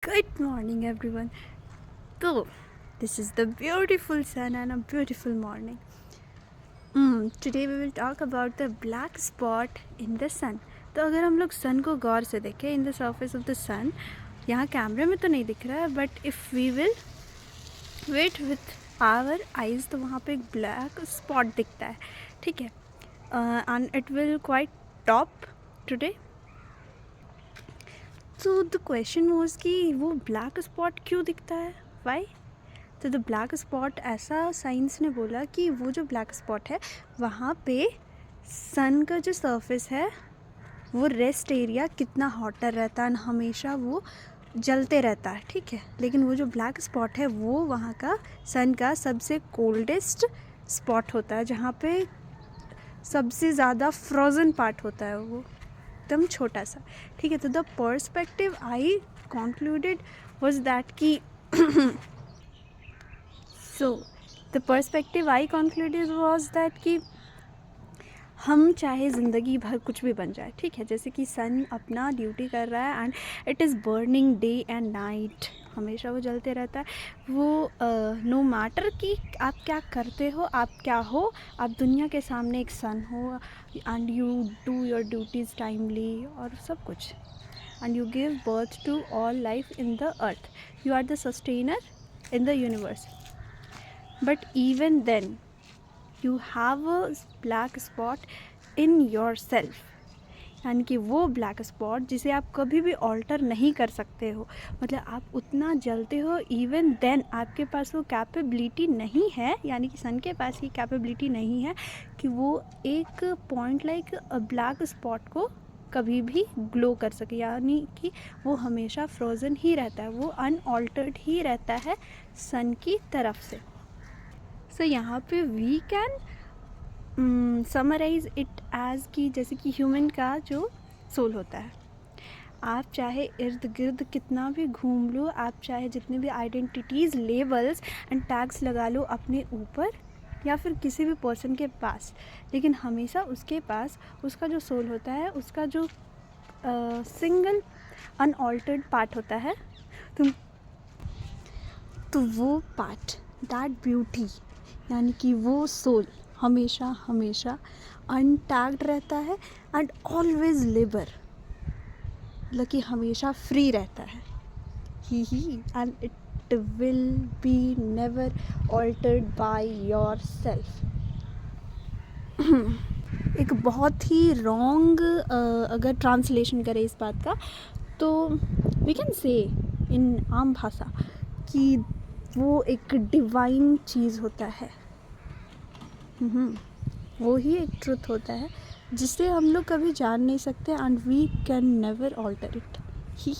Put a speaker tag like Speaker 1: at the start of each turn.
Speaker 1: Good morning, everyone. So, this is the beautiful sun and a beautiful morning. Today we will talk about the black spot in the sun. तो अगर हम लोग सन को गौर से देखें in the surface of the sun, यहाँ कैमरे में तो नहीं दिख रहा है, but if we will wait with our eyes तो वहाँ पे एक ब्लैक स्पॉट दिखता है, ठीक है. And it will quite top today. तो द क्वेश्चन वॉज कि वो ब्लैक स्पॉट क्यों दिखता है, वाई. तो द ब्लैक स्पॉट, ऐसा साइंस ने बोला कि वो जो ब्लैक स्पॉट है वहाँ पे सन का जो सरफेस है वो रेस्ट एरिया कितना हॉटर रहता है, हमेशा वो जलते रहता है, ठीक है. लेकिन वो जो ब्लैक स्पॉट है वो वहाँ का सन का सबसे कोल्डेस्ट स्पॉट होता है, जहाँ पे सबसे ज़्यादा फ्रोज़न पार्ट होता है, वो एकदम छोटा सा, ठीक है. तो the perspective I concluded was that कि so the perspective I concluded was that कि हम चाहे ज़िंदगी भर कुछ भी बन जाए, ठीक है. जैसे कि सन अपना ड्यूटी कर रहा है and it is burning day and night, हमेशा वो जलते रहता है. वो नो मैटर कि आप क्या करते हो, आप क्या हो, आप दुनिया के सामने एक सन हो and you do your duties timely और सब कुछ, and you give birth to all life in the earth. You are the sustainer in the universe. But even then you have a black spot in yourself, यानी कि वो black spot जिसे आप कभी भी ऑल्टर नहीं कर सकते हो, मतलब आप उतना जलते हो, इवन देन आपके पास वो कैपेबिलिटी नहीं है, यानी कि सन के पास ये कैपेबिलिटी नहीं है कि वो एक पॉइंट लाइक ब्लैक स्पॉट को कभी भी ग्लो कर सके, यानी कि वो हमेशा फ्रोज़न ही रहता है, वो अनऑल्टर्ड ही रहता है सन की तरफ से. सो यहाँ पे we can summarise it as कि जैसे कि ह्यूमन का जो सोल होता है, आप चाहे इर्द गिर्द कितना भी घूम लो, आप चाहे जितने भी आइडेंटिटीज़, लेबल्स एंड टैग्स लगा लो अपने ऊपर या फिर किसी भी पर्सन के पास, लेकिन हमेशा उसके पास उसका जो सोल होता है, उसका जो सिंगल अनऑल्टर्ड पार्ट होता है, तो वो पार्ट, दैट ब्यूटी, यानी कि वो सोल हमेशा हमेशा अनटैग्ड रहता है एंड ऑलवेज लिबर, मतलब कि हमेशा फ्री रहता है ही and it will be never altered by yourself. एक बहुत ही रॉन्ग अगर ट्रांसलेशन करें इस बात का, तो वी कैन से इन आम भाषा कि वो एक डिवाइन चीज़ होता है. वो ही एक ट्रुथ होता है जिसे हम लोग कभी जान नहीं सकते and we can never alter it. He